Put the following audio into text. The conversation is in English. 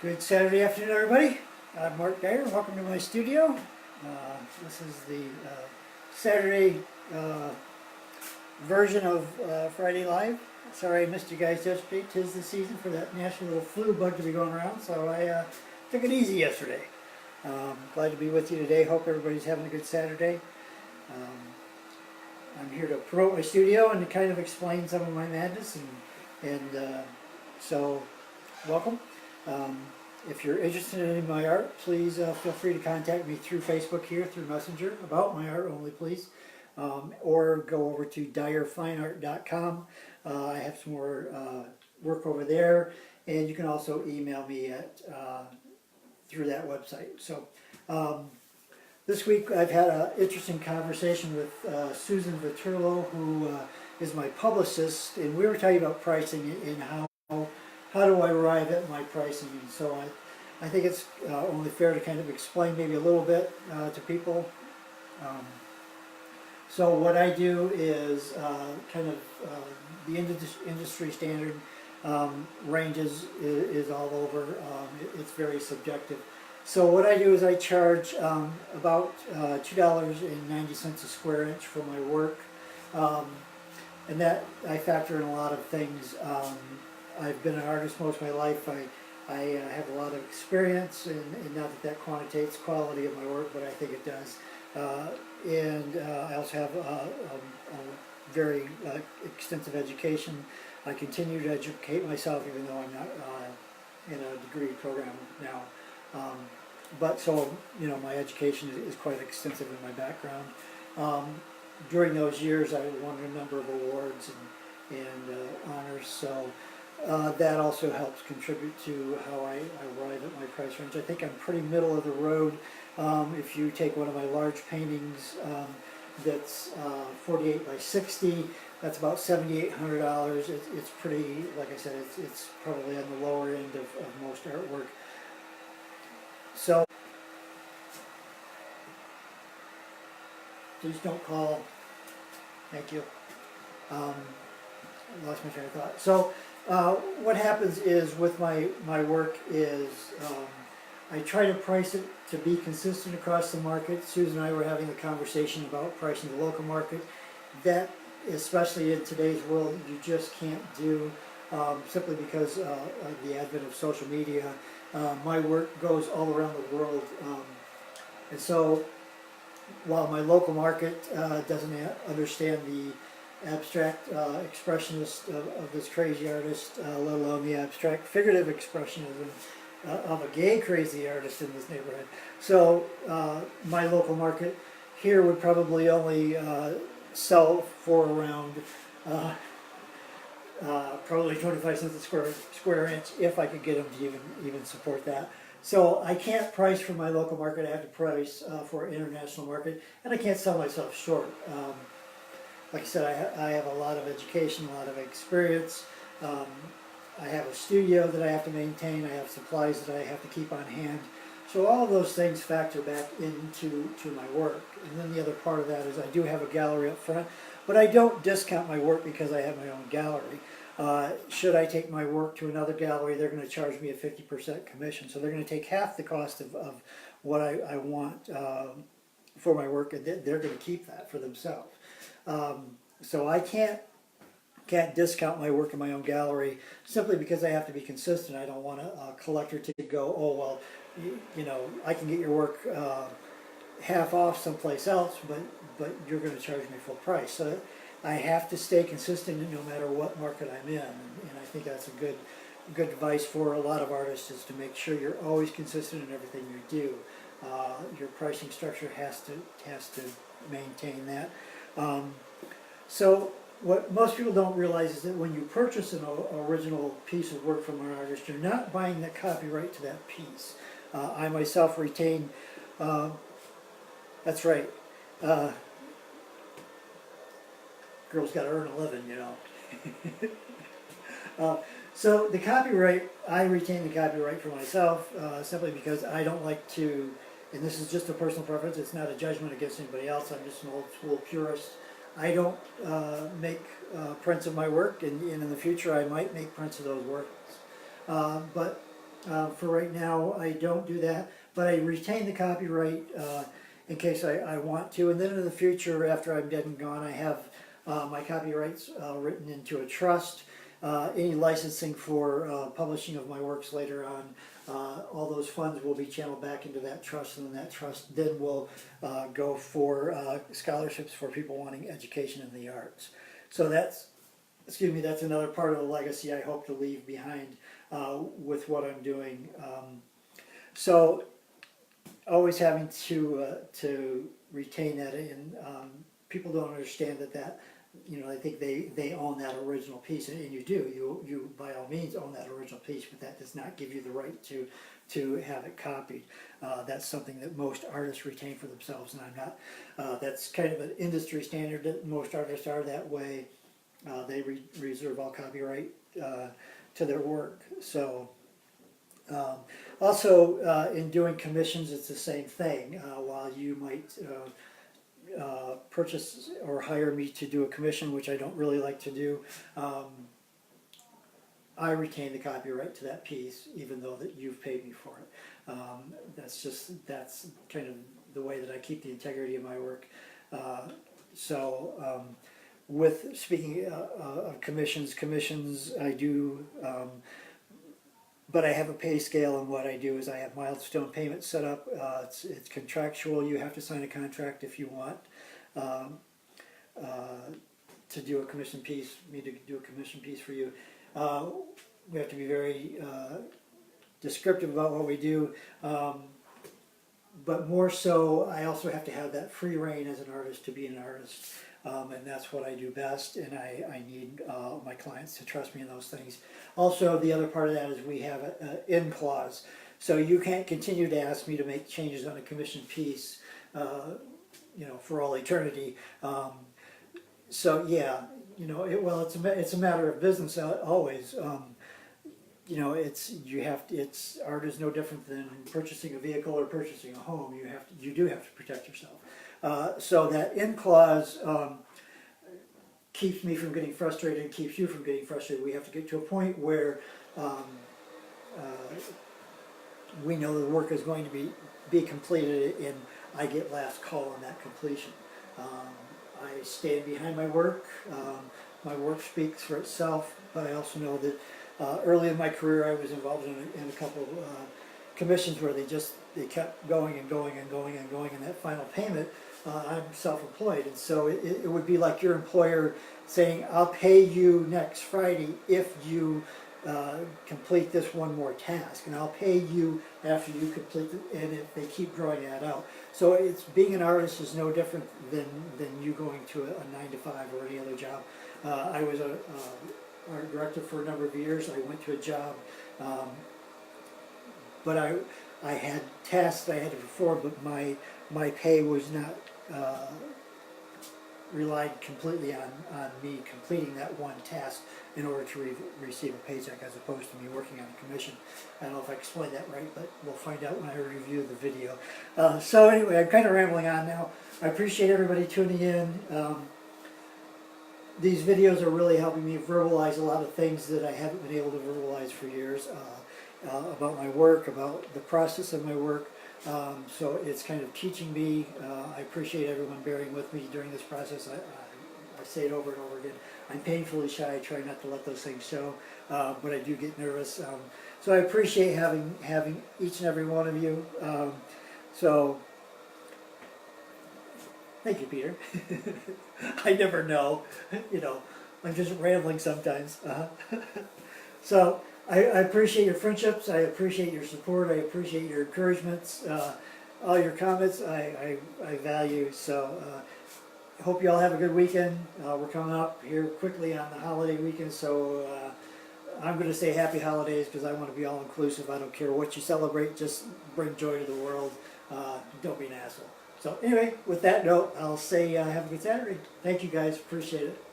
Good Saturday afternoon, everybody. I'm Mark Dyer. Welcome to my studio. This is the Saturday version of Friday Live. Sorry I missed you guys yesterday. 'Tis the season for that nasty little flu bug to be going around, so I took it easy yesterday. Glad to be with you today. Hope everybody's having a good Saturday. I'm here to promote my studio and to kind of explain some of my madness, so welcome. If you're interested in my art, please feel free to contact me through Facebook here, through Messenger, about my art only, please. Or go over to dyerfineart.com. I have some more work over there, and you can also email me at through that website. So this week I've had an interesting conversation with Susan Viturlo, who is my publicist, and we were talking about pricing and how do I arrive at my pricing. And so I think it's only fair to kind of explain maybe a little bit to people. So what I do is the industry standard ranges is all over. It's very subjective. So what I do is I charge about $2.90 a square inch for my work, and that I factor in a lot of things. I've been an artist most of my life. I have a lot of experience, and not that quantitates quality of my work, but I think it does. I also have a very extensive education. I continue to educate myself, even though I'm not in a degree program now. But so, you know, my education is quite extensive in my background. During those years, I won a number of awards and honors, so that also helps contribute to how I arrive at my price range. I think I'm pretty middle of the road. If you take one of my large paintings that's 48 by 60, that's about $7,800. It's pretty, like I said, it's probably on the lower end of most artwork. So please don't call. Thank you. I lost my train of thought. So what happens is with my work is I try to price it to be consistent across the market. Susan and I were having a conversation about pricing the local market. That, especially in today's world, you just can't do simply because of the advent of social media. My work goes all around the world, and so while my local market doesn't understand the abstract expressionist of this crazy artist, let alone the abstract figurative expressionism of a gay crazy artist in this neighborhood. So my local market here would probably only sell for around probably 25 cents a square inch, if I could get them to even support that. So I can't price for my local market. I have to price for international market, and I can't sell myself short. Like I said, I have a lot of education, a lot of experience. I have a studio that I have to maintain. I have supplies that I have to keep on hand. So all of those things factor back into my work. And then the other part of that is I do have a gallery up front, but I don't discount my work because I have my own gallery. Should I take my work to another gallery, they're going to charge me a 50% commission. So they're going to take half the cost of what I want for my work, and they're going to keep that for themselves. So I can't discount my work in my own gallery simply because I have to be consistent. I don't want a collector to go, oh well, you know, I can get your work half off someplace else, but you're going to charge me full price. So I have to stay consistent no matter what market I'm in, and I think that's a good advice for a lot of artists, is to make sure you're always consistent in everything you do. Your pricing structure has to maintain that. So what most people don't realize is that when you purchase an original piece of work from an artist, you're not buying the copyright to that piece. I myself retain, that's right, girls got to earn a living, you know. So the copyright, I retain the copyright for myself simply because I don't like to, and this is just a personal preference, it's not a judgment against anybody else, I'm just an old school purist. I don't make prints of my work, and in the future I might make prints of those works. But For right now, I don't do that, but I retain the copyright in case I want to. And then in the future, after I'm dead and gone, I have my copyrights written into a trust. Any licensing for publishing of my works later on, all those funds will be channeled back into that trust, and then that trust then will go for scholarships for people wanting education in the arts. So that's, excuse me, that's another part of the legacy I hope to leave behind with what I'm doing. So always having to retain that, and people don't understand that you know, I think they own that original piece, and you do. You by all means own that original piece, but that does not give you the right to have it copied. That's something that most artists retain for themselves, and I'm not. That's kind of an industry standard that most artists are that way. They reserve all copyright to their work. So also in doing commissions, it's the same thing. While you might purchase or hire me to do a commission, which I don't really like to do, I retain the copyright to that piece, even though that you've paid me for it. That's kind of the way that I keep the integrity of my work. With speaking of commissions I do, but I have a pay scale, and what I do is I have milestone payments set up. It's contractual. You have to sign a contract if you want to do a commission piece, me to do a commission piece for you. We have to be very descriptive about what we do, but more so I also have to have that free reign as an artist to be an artist. And that's what I do best, and I need my clients to trust me in those things. Also, the other part of that is we have an in clause, so you can't continue to ask me to make changes on a commissioned piece, you know, for all eternity. So yeah, you know, it's a matter of business always. You know, art is no different than purchasing a vehicle or purchasing a home. You do have to protect yourself. So that in clause keeps me from getting frustrated and keeps you from getting frustrated. We have to get to a point where we know the work is going to be completed, and I get last call on that completion. I stand behind my work. My work speaks for itself, but I also know that early in my career I was involved in a couple of commissions where they kept going and going and going and going, and that final payment, I'm self-employed, and so it would be like your employer saying, I'll pay you next Friday if you complete this one more task, and I'll pay you after you complete it, and if they keep drawing that out. So being an artist is no different than you going to a 9 to 5 or any other job. I was a art director for a number of years. I went to a job, but I had tasks I had to perform, but my pay was not relied completely on me completing that one task in order to receive a paycheck, as opposed to me working on a commission. I don't know if I explained that right, but we'll find out when I review the video. So anyway, I'm kind of rambling on now. I appreciate everybody tuning in. These videos are really helping me verbalize a lot of things that I haven't been able to verbalize for years, about my work, about the process of my work. So it's kind of teaching me. I appreciate everyone bearing with me during this process. I say it over and over again. I'm painfully shy. I try not to let those things show, but I do get nervous. So I appreciate having each and every one of you. So thank you, Peter. I never know. You know, I'm just rambling sometimes. So I appreciate your friendships. I appreciate your support. I appreciate your encouragements. All your comments I value. So I hope you all have a good weekend. We're coming up here quickly on the holiday weekend, so I'm going to say happy holidays because I want to be all inclusive. I don't care what you celebrate. Just bring joy to the world. Don't be an asshole. So anyway, with that note, I'll say have a good Saturday. Thank you guys. Appreciate it.